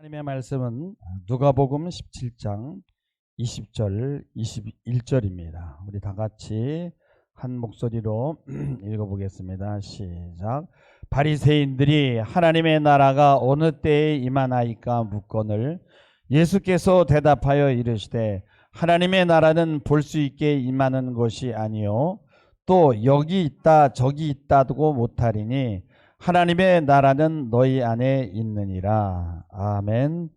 하나님의 말씀은 누가복음 17장 20절 21절입니다. 우리 다 같이 한 목소리로 읽어보겠습니다. 시작. 바리새인들이 하나님의 나라가 어느 때에 임하나이까 묻거늘 예수께서 대답하여 이르시되 하나님의 나라는 볼 수 있게 임하는 것이 아니요 또 여기 있다 저기 있다고 못하리니 하나님의 나라는 너희 안에 있느니라. 아멘.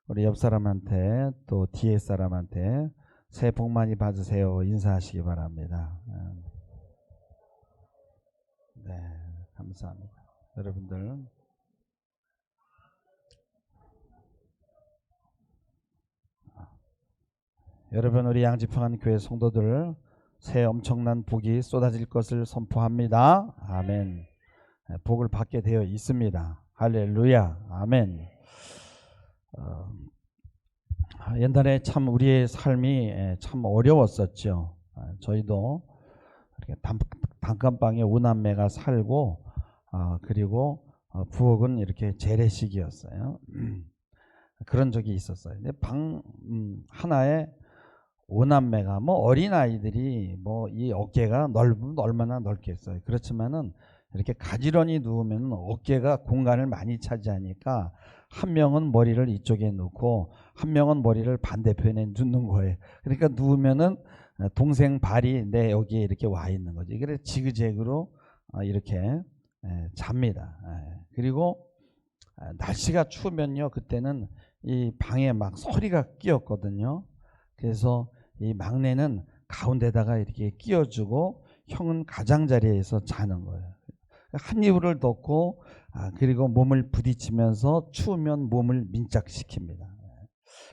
우리 옆 사람한테 또 뒤에 사람한테 새해 복 많이 받으세요 인사하시기 바랍니다. 네, 감사합니다. 여러분들 우리 양지평안 교회 성도들 새해 엄청난 복이 쏟아질 것을 선포합니다. 아멘. 복을 받게 되어 있습니다. 할렐루야. 아멘. 옛날에 참 우리의 삶이 참 어려웠었죠. 저희도 이렇게 단칸방에 오남매가 살고 그리고 부엌은 이렇게 재래식이었어요. 그런 적이 있었어요. 근데 방 하나에 오남매가 뭐 어린 아이들이 뭐 이 어깨가 넓으면 얼마나 넓겠어요. 그렇지만은 이렇게 가지런히 누우면 어깨가 공간을 많이 차지하니까 한 명은 머리를 이쪽에 놓고 한 명은 머리를 반대편에 눕는 거예요. 그러니까 누우면은 동생 발이 내 여기에 이렇게 와 있는 거지. 그래서 지그재그로 이렇게 잡니다. 그리고 날씨가 추우면요, 그때는 이 방에 막 서리가 끼었거든요. 그래서 이 막내는 가운데다가 이렇게 끼워주고 형은 가장자리에서 자는 거예요. 한 이불을 덮고 그리고 몸을 부딪히면서 추우면 몸을 민착시킵니다.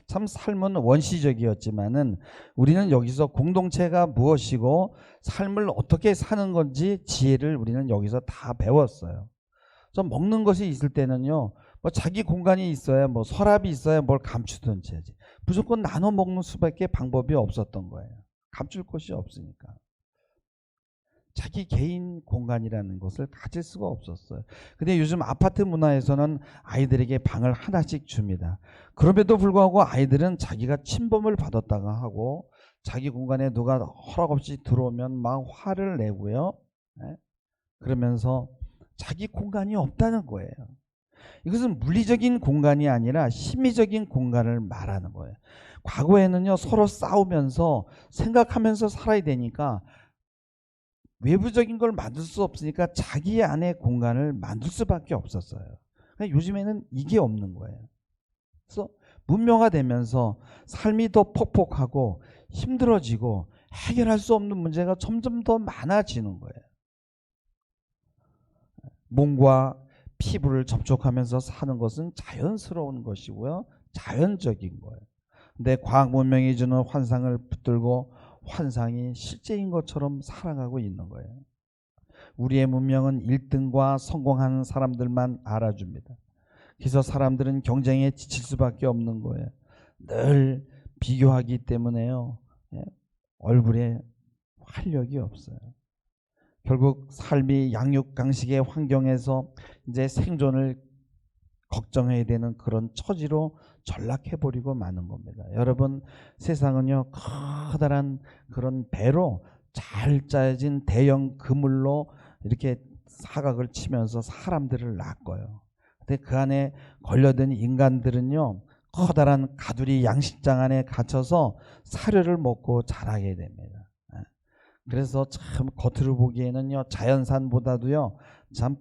참 삶은 원시적이었지만은 우리는 여기서 공동체가 무엇이고 삶을 어떻게 사는 건지 지혜를 우리는 여기서 다 배웠어요. 좀 먹는 것이 있을 때는요, 뭐 자기 공간이 있어야 뭐 서랍이 있어야 뭘 감추든지 하지. 무조건 나눠 먹는 수밖에 방법이 없었던 거예요. 감출 것이 없으니까. 자기 개인 공간이라는 것을 가질 수가 없었어요. 근데 요즘 아파트 문화에서는 아이들에게 방을 하나씩 줍니다. 그럼에도 불구하고 아이들은 자기가 침범을 받았다가 하고 자기 공간에 누가 허락 없이 들어오면 막 화를 내고요. 그러면서 자기 공간이 없다는 거예요. 이것은 물리적인 공간이 아니라 심리적인 공간을 말하는 거예요. 과거에는요, 서로 싸우면서 생각하면서 살아야 되니까 외부적인 걸 만들 수 없으니까 자기 안의 공간을 만들 수밖에 없었어요. 그러니까 요즘에는 이게 없는 거예요. 그래서 문명화되면서 삶이 더 퍽퍽하고 힘들어지고 해결할 수 없는 문제가 점점 더 많아지는 거예요. 몸과 피부를 접촉하면서 사는 것은 자연스러운 것이고요, 자연적인 거예요. 근데 과학 문명이 주는 환상을 붙들고 환상이 실제인 것처럼 살아가고 있는 거예요. 우리의 문명은 1등과 성공하는 사람들만 알아줍니다. 그래서 사람들은 경쟁에 지칠 수밖에 없는 거예요. 늘 비교하기 때문에요, 얼굴에 활력이 없어요. 결국 삶이 양육강식의 환경에서 이제 생존을 걱정해야 되는 그런 처지로 전락해버리고 마는 겁니다. 여러분, 세상은요, 커다란 그런 배로 잘 짜여진 대형 그물로 이렇게 사각을 치면서 사람들을 낚아요. 근데 그 안에 걸려든 인간들은요, 커다란 가두리 양식장 안에 갇혀서 사료를 먹고 자라게 됩니다. 그래서 참 겉으로 보기에는요, 자연산보다도요 참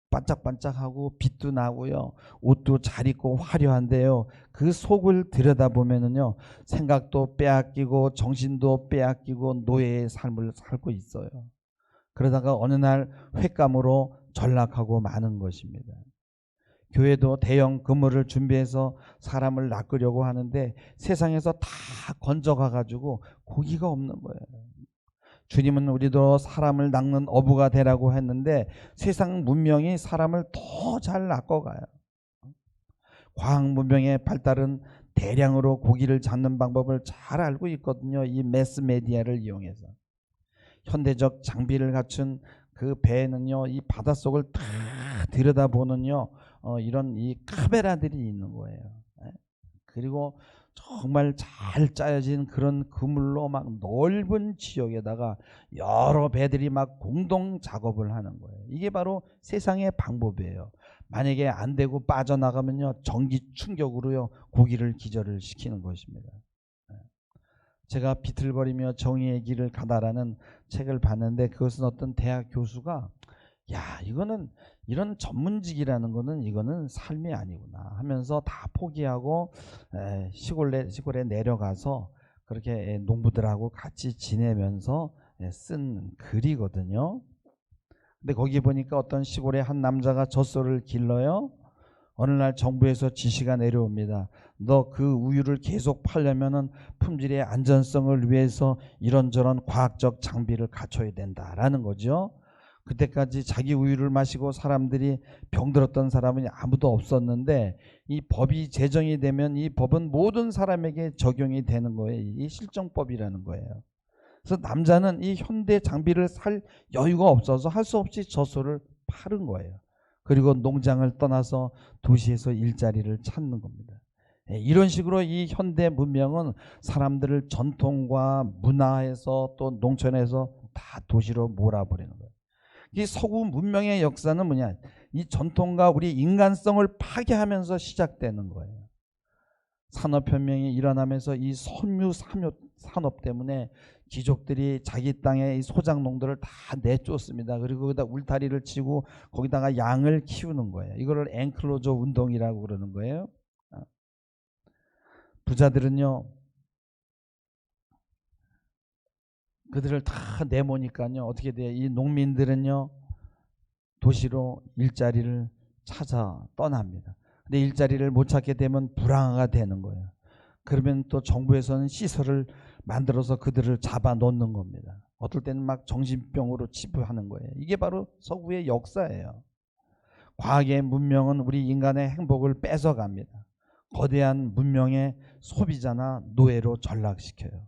반짝반짝하고 빛도 나고요, 옷도 잘 입고 화려한데요, 그 속을 들여다보면은요, 생각도 빼앗기고 정신도 빼앗기고 노예의 삶을 살고 있어요. 그러다가 어느 날 횟감으로 전락하고 마는 것입니다. 교회도 대형 그물을 준비해서 사람을 낚으려고 하는데 세상에서 다 건져가 가지고 고기가 없는 거예요. 주님은 우리도 사람을 낚는 어부가 되라고 했는데 세상 문명이 사람을 더 잘 낚아가요. 과학 문명의 발달은 대량으로 고기를 잡는 방법을 잘 알고 있거든요. 이 매스메디아를 이용해서. 현대적 장비를 갖춘 그 배에는요, 이 바닷속을 다 들여다보는요, 이런 이 카메라들이 있는 거예요. 그리고 정말 잘 짜여진 그런 그물로 막 넓은 지역에다가 여러 배들이 막 공동 작업을 하는 거예요. 이게 바로 세상의 방법이에요. 만약에 안 되고 빠져나가면요, 전기 충격으로요 고기를 기절을 시키는 것입니다. 제가 비틀거리며 정의의 길을 가다라는 책을 봤는데, 그것은 어떤 대학 교수가 야, 이거는 이런 전문직이라는 거는 이거는 삶이 아니구나 하면서 다 포기하고 시골에 내려가서 그렇게 농부들하고 같이 지내면서 쓴 글이거든요. 근데 거기 보니까 어떤 시골의 한 남자가 젖소를 길러요. 어느 날 정부에서 지시가 내려옵니다. 너 그 우유를 계속 팔려면은 품질의 안전성을 위해서 이런저런 과학적 장비를 갖춰야 된다라는 거죠. 그때까지 자기 우유를 마시고 사람들이 병들었던 사람은 아무도 없었는데, 이 법이 제정이 되면 이 법은 모든 사람에게 적용이 되는 거예요. 이 실정법이라는 거예요. 그래서 남자는 이 현대 장비를 살 여유가 없어서 할 수 없이 젖소를 파는 거예요. 그리고 농장을 떠나서 도시에서 일자리를 찾는 겁니다. 이런 식으로 이 현대 문명은 사람들을 전통과 문화에서 또 농촌에서 다 도시로 몰아버리는 거예요. 이 서구 문명의 역사는 뭐냐? 이 전통과 우리 인간성을 파괴하면서 시작되는 거예요. 산업혁명이 일어나면서 이 섬유 산업 때문에 귀족들이 자기 땅에 이 소작농들을 다 내쫓습니다. 그리고 거기다 울타리를 치고 거기다가 양을 키우는 거예요. 이거를 엔클로저 운동이라고 그러는 거예요. 부자들은요, 그들을 다 내모니까요 어떻게 돼요? 이 농민들은요 도시로 일자리를 찾아 떠납니다. 근데 일자리를 못 찾게 되면 불황화가 되는 거예요. 그러면 또 정부에서는 시설을 만들어서 그들을 잡아 놓는 겁니다. 어떨 때는 막 정신병으로 치부하는 거예요. 이게 바로 서구의 역사예요. 과학의 문명은 우리 인간의 행복을 뺏어갑니다. 거대한 문명의 소비자나 노예로 전락시켜요.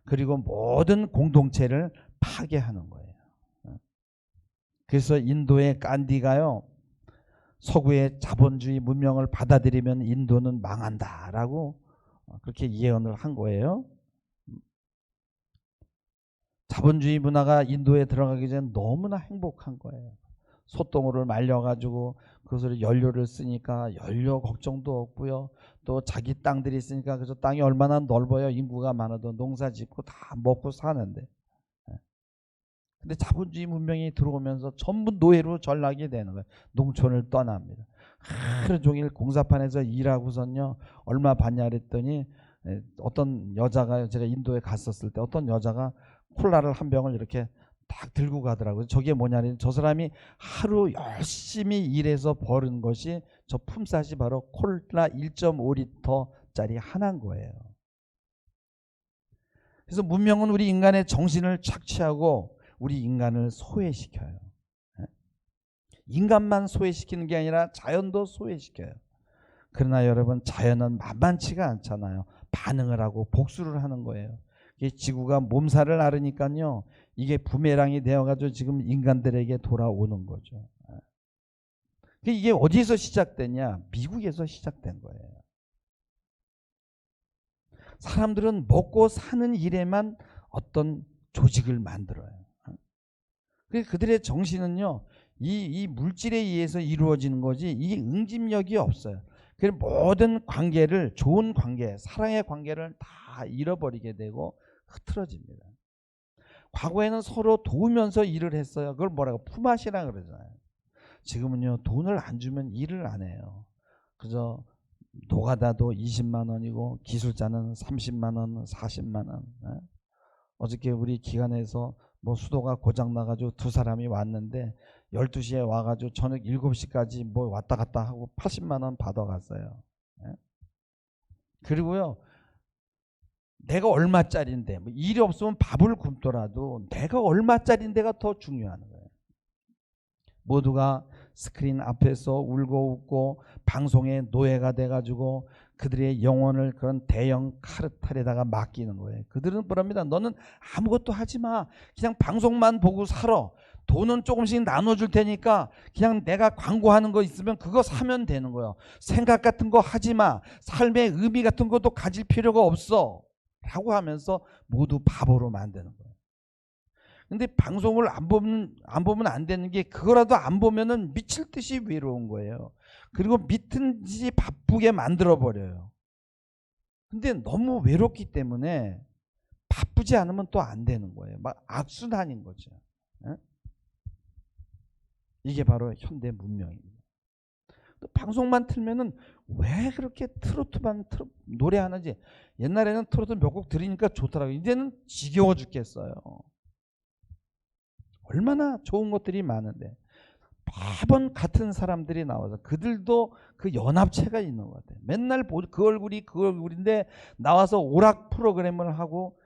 그리고 모든 공동체를 파괴하는 거예요. 그래서 인도의 간디가요, 서구의 자본주의 문명을 받아들이면 인도는 망한다라고 그렇게 예언을 한 거예요. 자본주의 문화가 인도에 들어가기 전에 너무나 행복한 거예요. 소똥으로 말려가지고 그것을 연료를 쓰니까 연료 걱정도 없고요. 또 자기 땅들이 있으니까 그저 땅이 얼마나 넓어요. 인구가 많아도 농사 짓고 다 먹고 사는데. 근데 자본주의 문명이 들어오면서 전부 노예로 전락이 되는 거예요. 농촌을 떠납니다. 하루 종일 공사판에서 일하고선요 얼마 받냐 그랬더니, 어떤 여자가, 제가 인도에 갔었을 때 어떤 여자가 콜라를 한 병을 이렇게 딱 들고 가더라고요. 저게 뭐냐면 저 사람이 하루 열심히 일해서 버는 것이 저 품삯이 바로 콜라 1.5리터짜리 하나인 거예요. 그래서 문명은 우리 인간의 정신을 착취하고 우리 인간을 소외시켜요. 인간만 소외시키는 게 아니라 자연도 소외시켜요. 그러나 여러분, 자연은 만만치가 않잖아요. 반응을 하고 복수를 하는 거예요. 지구가 몸살을 앓으니까요 이게 부메랑이 되어가지고 지금 인간들에게 돌아오는 거죠. 이게 어디서 시작됐냐? 미국에서 시작된 거예요. 사람들은 먹고 사는 일에만 어떤 조직을 만들어요. 그들의 정신은요 이 물질에 의해서 이루어지는 거지 이 응집력이 없어요. 그래서 모든 관계를, 좋은 관계, 사랑의 관계를 다 잃어버리게 되고 흐트러집니다. 과거에는 서로 도우면서 일을 했어요. 그걸 뭐라고 품앗이라 그러잖아요. 지금은요 돈을 안 주면 일을 안 해요. 그저 노가다도 20만 원이고 기술자는 30만 원, 40만 원. 어저께 우리 기관에서 뭐 수도가 고장 나가지고 두 사람이 왔는데 12시에 와가지고 저녁 7시까지 뭐 왔다 갔다 하고 80만 원 받아갔어요. 그리고요 내가 얼마짜리인데, 뭐 일이 없으면 밥을 굶더라도 내가 얼마짜리인데가 더 중요한 거예요. 모두가 스크린 앞에서 울고 웃고 방송의 노예가 돼가지고 그들의 영혼을 그런 대형 카르텔에다가 맡기는 거예요. 그들은 뭐랍니다. 너는 아무것도 하지 마. 그냥 방송만 보고 살아. 돈은 조금씩 나눠줄 테니까 그냥 내가 광고하는 거 있으면 그거 사면 되는 거예요. 생각 같은 거 하지 마. 삶의 의미 같은 것도 가질 필요가 없어. 라고 하면서 모두 바보로 만드는 거예요. 근데 방송을 안 보면 안 되는 게, 그거라도 안 보면은 미칠 듯이 외로운 거예요. 그리고 미친 듯이 바쁘게 만들어 버려요. 근데 너무 외롭기 때문에 바쁘지 않으면 또 안 되는 거예요. 막 악순환인 거죠. 이게 바로 현대 문명입니다. 방송만 틀면은 왜 그렇게 트로트만 노래하는지. 옛날에는 트로트 몇 곡 들으니까 좋더라고요. 이제는 지겨워 죽겠어요. 얼마나 좋은 것들이 많은데 매번 같은 사람들이 나와서, 그들도 그 연합체가 있는 것 같아요. 맨날 그 얼굴인데 나와서 오락 프로그램을 하고,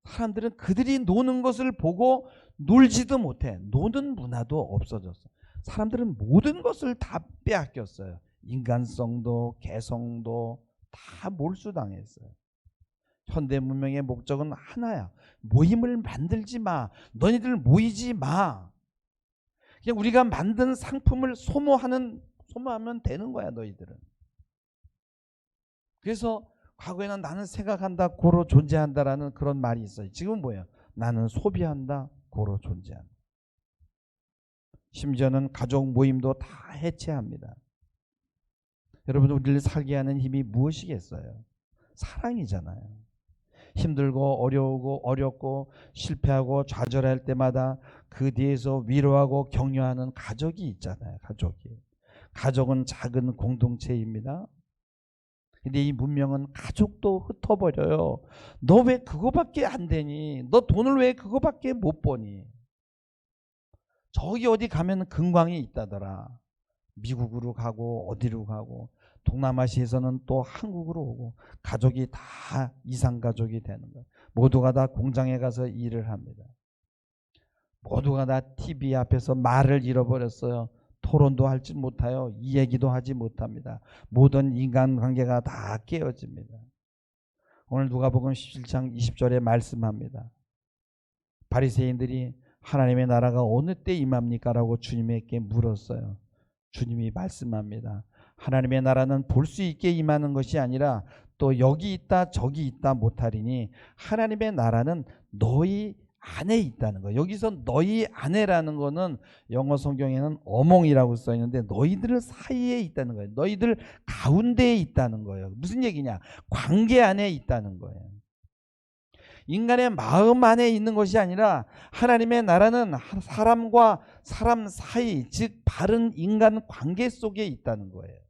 사람들은 그들이 노는 것을 보고 놀지도 못해. 노는 문화도 없어졌어. 사람들은 모든 것을 다 빼앗겼어요. 인간성도 개성도 다 몰수당했어요. 현대 문명의 목적은 하나야. 모임을 만들지 마. 너희들 모이지 마. 그냥 우리가 만든 상품을 소모하면 되는 거야, 너희들은. 그래서 과거에는 나는 생각한다, 고로 존재한다라는 그런 말이 있어요. 지금은 뭐예요? 나는 소비한다, 고로 존재한다. 심지어는 가족 모임도 다 해체합니다. 여러분, 우리를 살게 하는 힘이 무엇이겠어요? 사랑이잖아요. 힘들고 어렵고 실패하고 좌절할 때마다 그 뒤에서 위로하고 격려하는 가족이 있잖아요. 가족은 작은 공동체입니다. 근데 이 문명은 가족도 흩어버려요. 너 왜 그거밖에 안 되니? 너 돈을 왜 그거밖에 못 버니? 저기 어디 가면 금광이 있다더라. 미국으로 가고 어디로 가고, 동남아시아에서는 또 한국으로 오고, 가족이 다 이상가족이 되는 거예요. 모두가 다 공장에 가서 일을 합니다. 모두가 다 TV 앞에서 말을 잃어버렸어요. 토론도 하지 못해요. 이 얘기도 하지 못합니다. 모든 인간관계가 다 깨어집니다. 오늘 누가복음 17장 20절에 말씀합니다. 바리새인들이 하나님의 나라가 어느 때 임합니까? 라고 주님에게 물었어요. 주님이 말씀합니다. 하나님의 나라는 볼 수 있게 임하는 것이 아니라 또 여기 있다 저기 있다 못하리니, 하나님의 나라는 너희 안에 있다는 거예요. 여기서 너희 안에라는 거는 영어 성경에는 어몽이라고 써 있는데, 너희들 사이에 있다는 거예요. 너희들 가운데에 있다는 거예요. 무슨 얘기냐? 관계 안에 있다는 거예요. 인간의 마음 안에 있는 것이 아니라, 하나님의 나라는 사람과 사람 사이, 즉 바른 인간 관계 속에 있다는 거예요.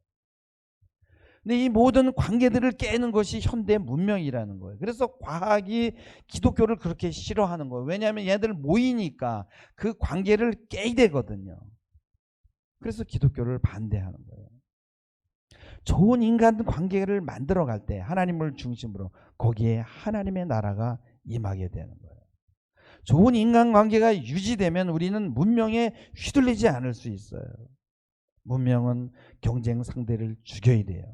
근데 이 모든 관계들을 깨는 것이 현대 문명이라는 거예요. 그래서 과학이 기독교를 그렇게 싫어하는 거예요. 왜냐하면 얘들 모이니까 그 관계를 깨야 되거든요. 그래서 기독교를 반대하는 거예요. 좋은 인간 관계를 만들어갈 때 하나님을 중심으로, 거기에 하나님의 나라가 임하게 되는 거예요. 좋은 인간관계가 유지되면 우리는 문명에 휘둘리지 않을 수 있어요. 문명은 경쟁 상대를 죽여야 돼요.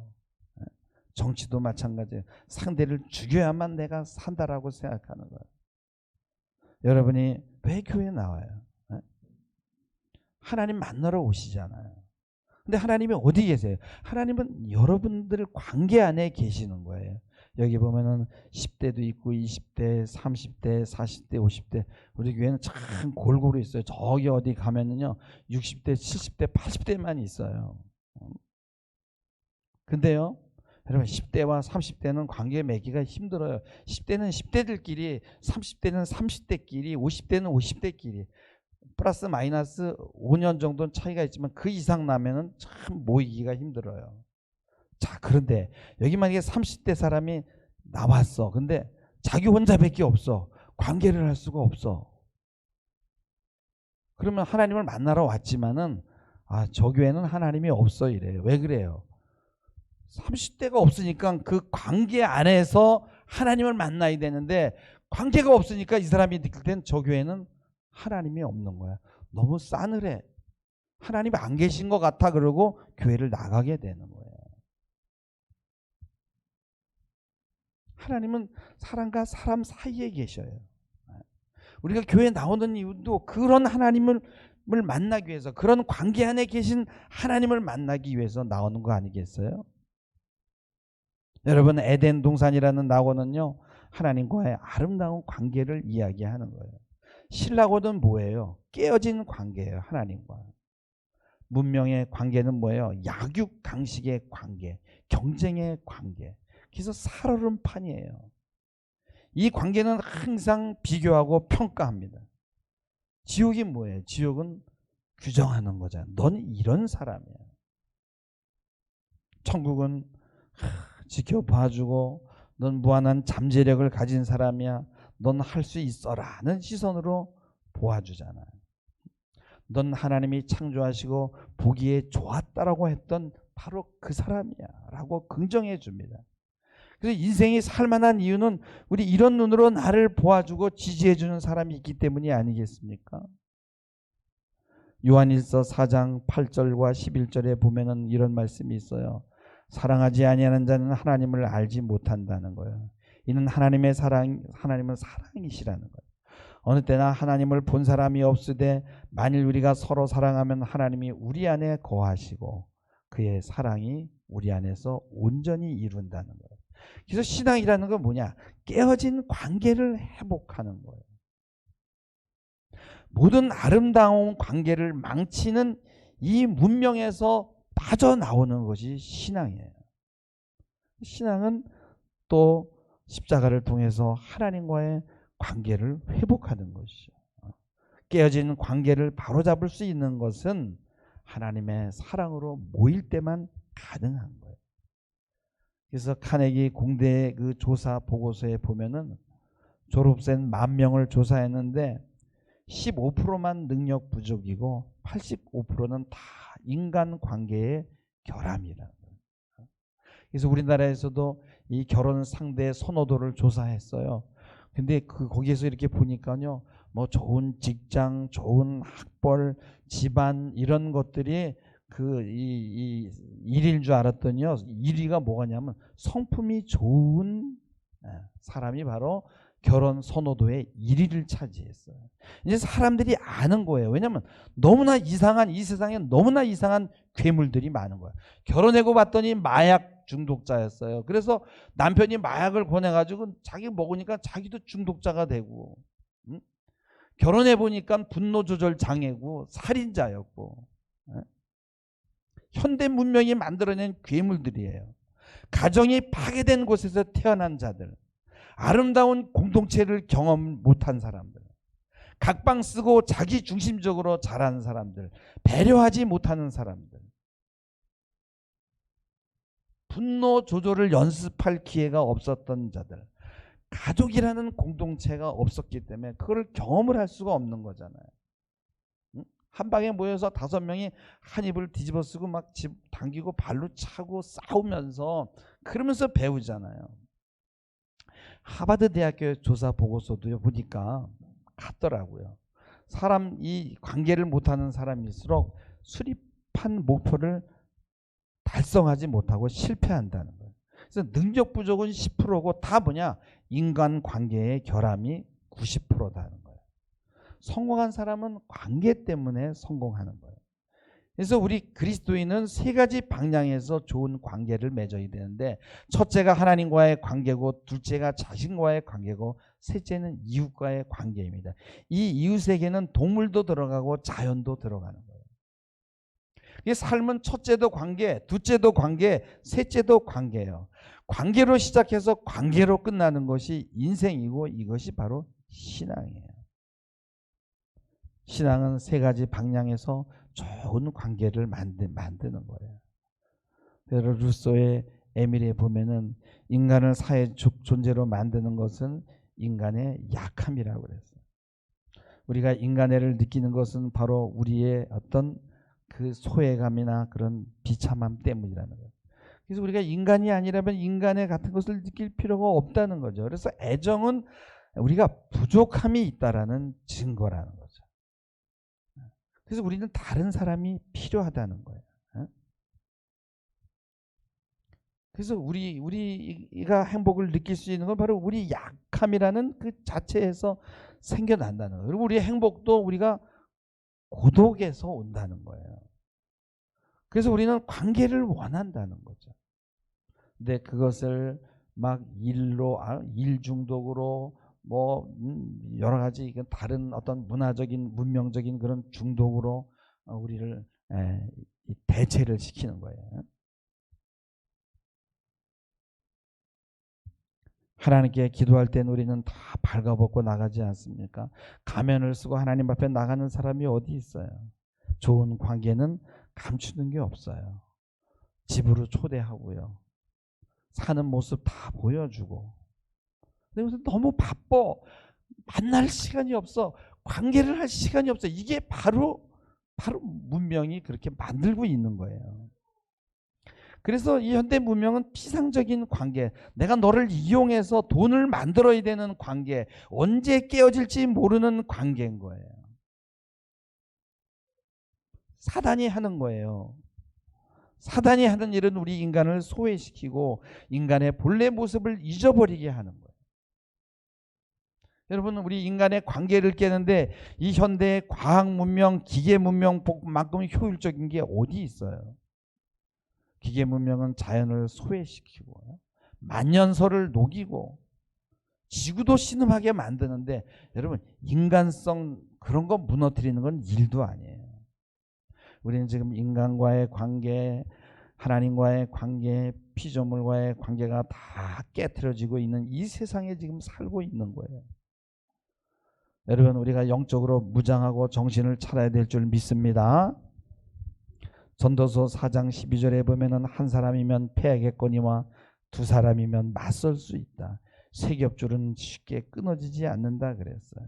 정치도 마찬가지예요. 상대를 죽여야만 내가 산다라고 생각하는 거예요. 여러분이 왜 교회에 나와요? 하나님 만나러 오시잖아요. 근데 하나님이 어디 계세요? 하나님은 여러분들 관계 안에 계시는 거예요. 여기 보면은 10대도 있고 20대, 30대, 40대, 50대, 우리 교회는 참 골고루 있어요. 저기 어디 가면은요 60대, 70대, 80대만 있어요. 근데요, 여러분 10대와 30대는 관계 맺기가 힘들어요. 10대는 10대들끼리, 30대는 30대끼리, 50대는 50대끼리. 플러스 마이너스 5년 정도는 차이가 있지만 그 이상 나면은 참 모이기가 힘들어요. 자, 그런데 여기 만약에 30대 사람이 나왔어. 근데 자기 혼자밖에 없어. 관계를 할 수가 없어. 그러면 하나님을 만나러 왔지만은, 저 교회는 하나님이 없어 이래요. 왜 그래요? 30대가 없으니까 그 관계 안에서 하나님을 만나야 되는데, 관계가 없으니까 이 사람이 느낄 땐 저 교회는 하나님이 없는 거야. 너무 싸늘해. 하나님이 안 계신 것 같아. 그러고 교회를 나가게 되는 거예요. 하나님은 사람과 사람 사이에 계셔요. 우리가 교회 나오는 이유도 그런 하나님을 만나기 위해서, 그런 관계 안에 계신 하나님을 만나기 위해서 나오는 거 아니겠어요? 여러분, 에덴 동산이라는 낙원은요, 하나님과의 아름다운 관계를 이야기하는 거예요. 신라고는 뭐예요? 깨어진 관계예요. 하나님과. 문명의 관계는 뭐예요? 약육강식의 관계, 경쟁의 관계. 그래서 살얼음판이에요. 이 관계는 항상 비교하고 평가합니다. 지옥이 뭐예요? 지옥은 규정하는 거잖아. 넌 이런 사람이야. 천국은 지켜봐주고 넌 무한한 잠재력을 가진 사람이야. 넌 할 수 있어라는 시선으로 보아주잖아. 넌 하나님이 창조하시고 보기에 좋았다라고 했던 바로 그 사람이야 라고 긍정해 줍니다. 그래서 인생이 살만한 이유는 우리 이런 눈으로 나를 보아주고 지지해 주는 사람이 있기 때문이 아니겠습니까? 요한일서 4장 8절과 11절에 보면은 이런 말씀이 있어요. 사랑하지 아니하는 자는 하나님을 알지 못한다는 거예요. 이는 하나님은 사랑이시라는 거예요. 어느 때나 하나님을 본 사람이 없으되 만일 우리가 서로 사랑하면 하나님이 우리 안에 거하시고 그의 사랑이 우리 안에서 온전히 이룬다는 거예요. 그래서 신앙이라는 건 뭐냐? 깨어진 관계를 회복하는 거예요. 모든 아름다운 관계를 망치는 이 문명에서 빠져나오는 것이 신앙이에요. 신앙은 또 십자가를 통해서 하나님과의 관계를 회복하는 것이죠. 깨어진 관계를 바로잡을 수 있는 것은 하나님의 사랑으로 모일 때만 가능한 거예요. 그래서 카네기 공대 그 조사 보고서에 보면은 졸업생 10,000명을 조사했는데 15%만 능력 부족이고 85%는 다 인간 관계의 결함이라는 거예요. 그래서 우리나라에서도 이 결혼 상대 선호도를 조사했어요. 근데 거기에서 이렇게 보니까요, 뭐 좋은 직장, 좋은 학벌, 집안 이런 것들이 이 1위인 줄 알았더니요, 1위가 뭐가냐면 성품이 좋은 사람이 바로 결혼 선호도의 1위를 차지했어요. 이제 사람들이 아는 거예요. 왜냐하면 너무나 이상한, 이 세상에 너무나 이상한 괴물들이 많은 거예요. 결혼하고 봤더니 마약 중독자였어요. 그래서 남편이 마약을 권해가지고 자기 먹으니까 자기도 중독자가 되고, 결혼해 보니까 분노 조절 장애고 살인자였고, 현대 문명이 만들어낸 괴물들이에요. 가정이 파괴된 곳에서 태어난 자들, 아름다운 공동체를 경험 못한 사람들, 각방 쓰고 자기 중심적으로 자란 사람들, 배려하지 못하는 사람들, 분노 조절을 연습할 기회가 없었던 자들, 가족이라는 공동체가 없었기 때문에 그걸 경험을 할 수가 없는 거잖아요. 한 방에 모여서 5명이 한 입을 뒤집어 쓰고 막 집 당기고 발로 차고 싸우면서 그러면서 배우잖아요. 하버드 대학교 조사 보고서도 보니까 같더라고요. 사람 이 관계를 못하는 사람일수록 수립한 목표를 달성하지 못하고 실패한다는 거예요. 그래서 능력 부족은 10%고 다 뭐냐? 인간 관계의 결함이 90%다는 거예요. 성공한 사람은 관계 때문에 성공하는 거예요. 그래서 우리 그리스도인은 3가지 방향에서 좋은 관계를 맺어야 되는데, 첫째가 하나님과의 관계고, 둘째가 자신과의 관계고, 셋째는 이웃과의 관계입니다. 이 이웃에게는 동물도 들어가고 자연도 들어가는 거예요. 이 삶은 첫째도 관계, 둘째도 관계, 셋째도 관계예요. 관계로 시작해서 관계로 끝나는 것이 인생이고, 이것이 바로 신앙이에요. 신앙은 3가지 방향에서 좋은 관계를 만드는 거예요. 그래서 루소의 에밀리에 보면은 인간을 사회 존재로 만드는 것은 인간의 약함이라고 그랬어요. 우리가 인간애를 느끼는 것은 바로 우리의 어떤 그 소외감이나 그런 비참함 때문이라는 거예요. 그래서 우리가 인간이 아니라면 인간애 같은 것을 느낄 필요가 없다는 거죠. 그래서 애정은 우리가 부족함이 있다라는 증거라는 거죠. 그래서 우리는 다른 사람이 필요하다는 거예요. 그래서 우리가 행복을 느낄 수 있는 건 바로 우리 약함이라는 그 자체에서 생겨난다는 거예요. 그리고 우리의 행복도 우리가 고독에서 온다는 거예요. 그래서 우리는 관계를 원한다는 거죠. 근데 그것을 막 일 중독으로 뭐 여러 가지 이건 다른 어떤 문화적인 문명적인 그런 중독으로 우리를 대체를 시키는 거예요. 하나님께 기도할 때는 우리는 다 발가벗고 나가지 않습니까? 가면을 쓰고 하나님 앞에 나가는 사람이 어디 있어요? 좋은 관계는 감추는 게 없어요. 집으로 초대하고요. 사는 모습 다 보여주고. 근데 요새 너무 바빠. 만날 시간이 없어. 관계를 할 시간이 없어. 이게 바로 문명이 그렇게 만들고 있는 거예요. 그래서 이 현대 문명은 피상적인 관계, 내가 너를 이용해서 돈을 만들어야 되는 관계, 언제 깨어질지 모르는 관계인 거예요. 사단이 하는 거예요. 사단이 하는 일은 우리 인간을 소외시키고 인간의 본래 모습을 잊어버리게 하는 거예요. 여러분, 우리 인간의 관계를 깨는데 이 현대의 과학 문명, 기계 문명만큼 효율적인 게 어디 있어요? 기계 문명은 자연을 소외시키고 만년설을 녹이고 지구도 신음하게 만드는데, 여러분, 인간성 그런 거 무너뜨리는 건 일도 아니에요. 우리는 지금 인간과의 관계, 하나님과의 관계, 피조물과의 관계가 다 깨트려지고 있는 이 세상에 지금 살고 있는 거예요. 여러분, 우리가 영적으로 무장하고 정신을 차려야 될 줄 믿습니다. 전도서 4장 12절에 보면은 한 사람이면 패하겠거니와 두 사람이면 맞설 수 있다. 세 겹줄은 쉽게 끊어지지 않는다 그랬어요.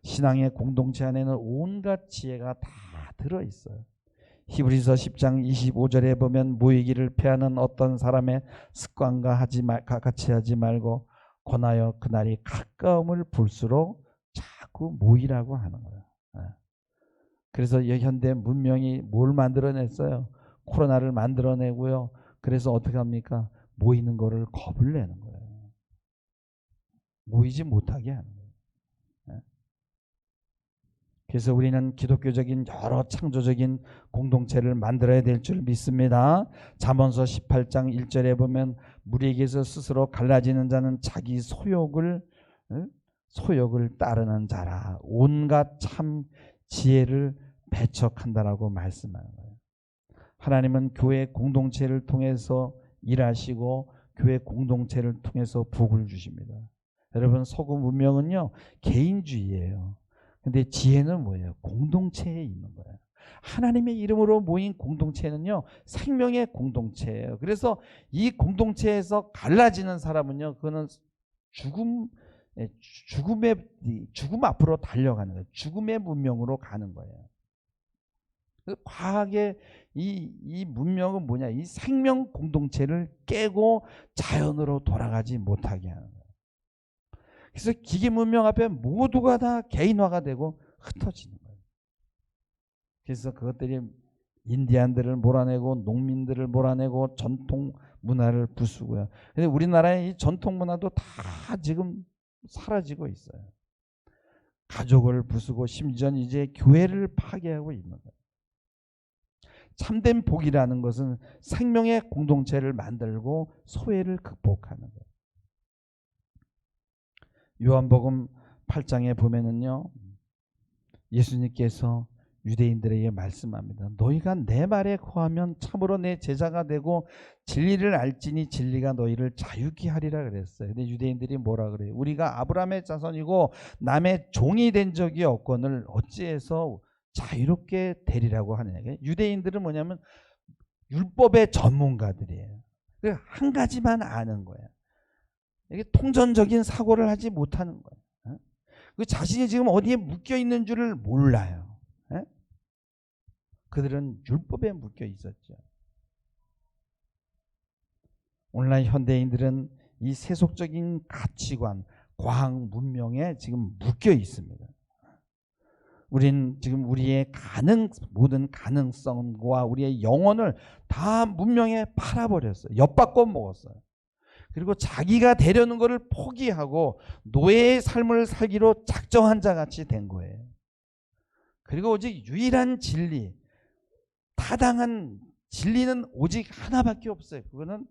신앙의 공동체 안에는 온갖 지혜가 다 들어있어요. 히브리서 10장 25절에 보면 모이기를 패하는 어떤 사람의 습관과 같이 하지 말고 권하여 그날이 가까움을 볼수록 자꾸 모이라고 하는 거예요. 그래서 현대 문명이 뭘 만들어냈어요? 코로나를 만들어내고요. 그래서 어떻게 합니까? 모이는 거를 겁을 내는 거예요. 모이지 못하게 하는 거예요. 그래서 우리는 기독교적인 여러 창조적인 공동체를 만들어야 될 줄 믿습니다. 잠언서 18장 1절에 보면 무리에게서 스스로 갈라지는 자는 자기 소욕을 따르는 자라. 온갖 참 지혜를 배척한다라고 말씀하는 거예요. 하나님은 교회 공동체를 통해서 일하시고 교회 공동체를 통해서 복을 주십니다. 여러분, 서구 문명은요 개인주의예요. 근데 지혜는 뭐예요? 공동체에 있는 거예요. 하나님의 이름으로 모인 공동체는요 생명의 공동체예요. 그래서 이 공동체에서 갈라지는 사람은요 그거는 죽음 앞으로 달려가는 거예요. 죽음의 문명으로 가는 거예요. 과학의 이 문명은 뭐냐? 이 생명 공동체를 깨고 자연으로 돌아가지 못하게 하는 거예요. 그래서 기계 문명 앞에 모두가 다 개인화가 되고 흩어지는 거예요. 그래서 그것들이 인디안들을 몰아내고 농민들을 몰아내고 전통 문화를 부수고요. 근데 우리나라의 이 전통 문화도 다 지금 사라지고 있어요. 가족을 부수고 심지어 이제 교회를 파괴하고 있는 거예요. 참된 복이라는 것은 생명의 공동체를 만들고 소외를 극복하는 거예요. 요한복음 8장에 보면은요, 예수님께서 유대인들에게 말씀합니다. 너희가 내 말에 거하면 참으로 내 제자가 되고 진리를 알지니 진리가 너희를 자유케 하리라 그랬어요. 근데 유대인들이 뭐라 그래요? 우리가 아브라함의 자손이고 남의 종이 된 적이 없거늘 어찌해서 자유롭게 되리라고 하느냐. 유대인들은 뭐냐면 율법의 전문가들이에요. 한 가지만 아는 거예요. 이게 통전적인 사고를 하지 못하는 거예요. 그 자신이 지금 어디에 묶여 있는 줄을 몰라요. 그들은 율법에 묶여 있었죠. 오늘날 현대인들은 이 세속적인 가치관, 과학 문명에 지금 묶여 있습니다. 우린 지금 우리의 모든 가능성과 우리의 영혼을 다 문명에 팔아버렸어요. 엿바꿔 먹었어요. 그리고 자기가 되려는 것을 포기하고 노예의 삶을 살기로 작정한 자 같이 된 거예요. 그리고 오직 유일한 진리, 타당한 진리는 오직 하나밖에 없어요. 그거는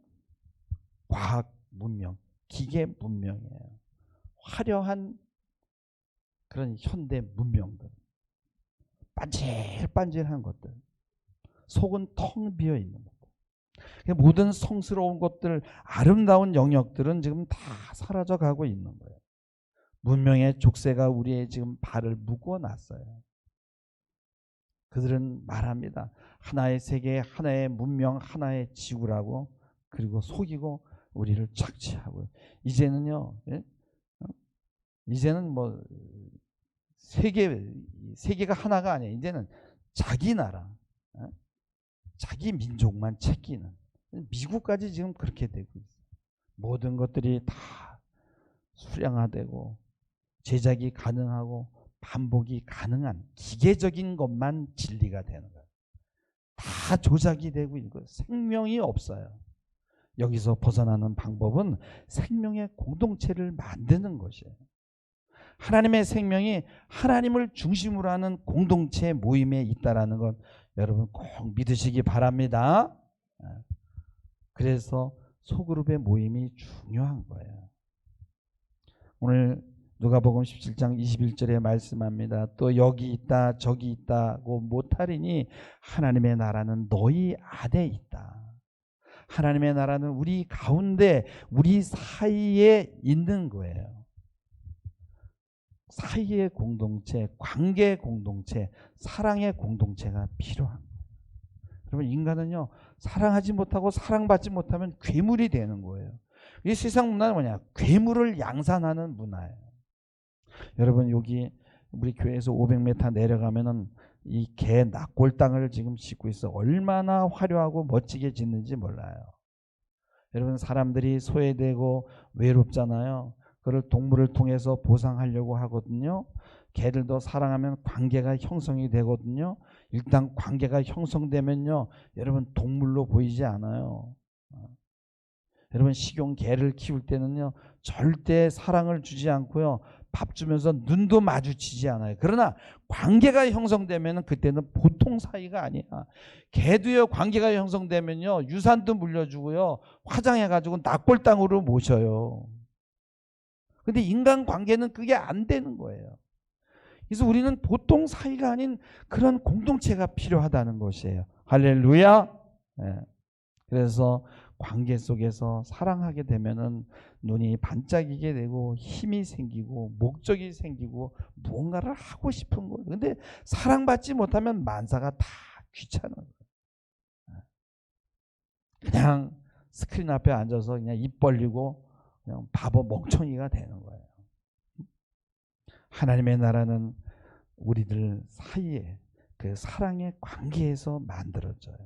과학 문명, 기계 문명이에요. 화려한 그런 현대 문명들, 반질반질한 것들, 속은 텅 비어 있는 것들, 모든 성스러운 것들, 아름다운 영역들은 지금 다 사라져가고 있는 거예요. 문명의 족쇄가 우리의 지금 발을 묶어놨어요. 그들은 말합니다. 하나의 세계, 하나의 문명, 하나의 지구라고. 그리고 속이고 우리를 착취하고. 이제는요, 예? 이제는 뭐 세계가 하나가 아니에요. 이제는 자기 나라, 자기 민족만 챙기는, 미국까지 지금 그렇게 되고 있어요. 모든 것들이 다 수량화되고 제작이 가능하고 반복이 가능한 기계적인 것만 진리가 되는 거예요. 다 조작이 되고 있고 생명이 없어요. 여기서 벗어나는 방법은 생명의 공동체를 만드는 것이에요. 하나님의 생명이 하나님을 중심으로 하는 공동체 모임에 있다라는 것 여러분 꼭 믿으시기 바랍니다. 그래서 소그룹의 모임이 중요한 거예요. 오늘 누가복음 17장 21절에 말씀합니다. 또 여기 있다 저기 있다고 못하리니 하나님의 나라는 너희 안에 있다. 하나님의 나라는 우리 가운데 우리 사이에 있는 거예요. 사이의 공동체, 관계 공동체, 사랑의 공동체가 필요한 거예요. 여러분 인간은요 사랑하지 못하고 사랑받지 못하면 괴물이 되는 거예요. 이 세상 문화는 뭐냐? 괴물을 양산하는 문화예요. 여러분 여기 우리 교회에서 500m 내려가면은 이 개 낙골 땅을 지금 짓고 있어. 얼마나 화려하고 멋지게 짓는지 몰라요. 여러분 사람들이 소외되고 외롭잖아요. 그걸 동물을 통해서 보상하려고 하거든요. 개들도 사랑하면 관계가 형성이 되거든요. 일단 관계가 형성되면요. 여러분 동물로 보이지 않아요. 여러분 식용 개를 키울 때는요. 절대 사랑을 주지 않고요. 밥 주면서 눈도 마주치지 않아요. 그러나 관계가 형성되면 그때는 보통 사이가 아니야. 개도요 관계가 형성되면요. 유산도 물려주고요. 화장해가지고 낙골당으로 모셔요. 근데 인간관계는 그게 안 되는 거예요. 그래서 우리는 보통 사이가 아닌 그런 공동체가 필요하다는 것이에요. 할렐루야. 네. 그래서 관계 속에서 사랑하게 되면은 눈이 반짝이게 되고 힘이 생기고 목적이 생기고 무언가를 하고 싶은 거예요. 근데 사랑받지 못하면 만사가 다 귀찮은 거예요. 그냥 스크린 앞에 앉아서 그냥 입 벌리고 그냥 바보 멍청이가 되는 거예요. 하나님의 나라는 우리들 사이에 그 사랑의 관계에서 만들어져요.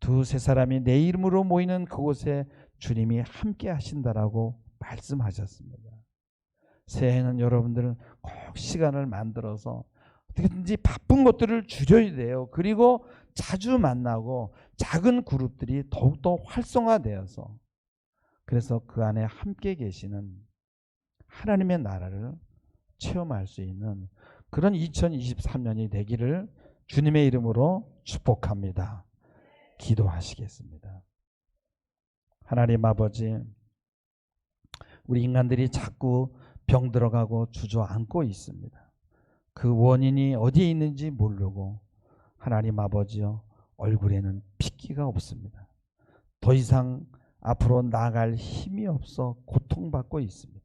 두세 사람이 내 이름으로 모이는 그곳에 주님이 함께 하신다라고 말씀하셨습니다. 새해에는 여러분들은 꼭 시간을 만들어서 어떻게든지 바쁜 것들을 줄여야 돼요. 그리고 자주 만나고 작은 그룹들이 더욱더 활성화되어서 그래서 그 안에 함께 계시는 하나님의 나라를 체험할 수 있는 그런 2023년이 되기를 주님의 이름으로 축복합니다. 기도하시겠습니다. 하나님 아버지, 우리 인간들이 자꾸 병들어가고 주저앉고 있습니다. 그 원인이 어디에 있는지 모르고 하나님 아버지여 얼굴에는 핏기가 없습니다. 더 이상 앞으로 나아갈 힘이 없어 고통받고 있습니다.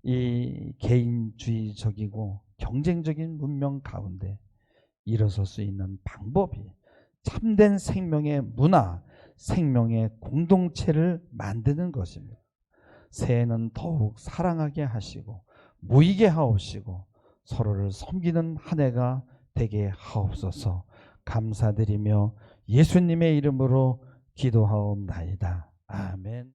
이 개인주의적이고 경쟁적인 문명 가운데 일어설 수 있는 방법이 참된 생명의 문화, 생명의 공동체를 만드는 것입니다. 새해는 더욱 사랑하게 하시고 모이게 하옵시고 서로를 섬기는 한 해가 되게 하옵소서. 감사드리며 예수님의 이름으로 기도하옵나이다. 아멘.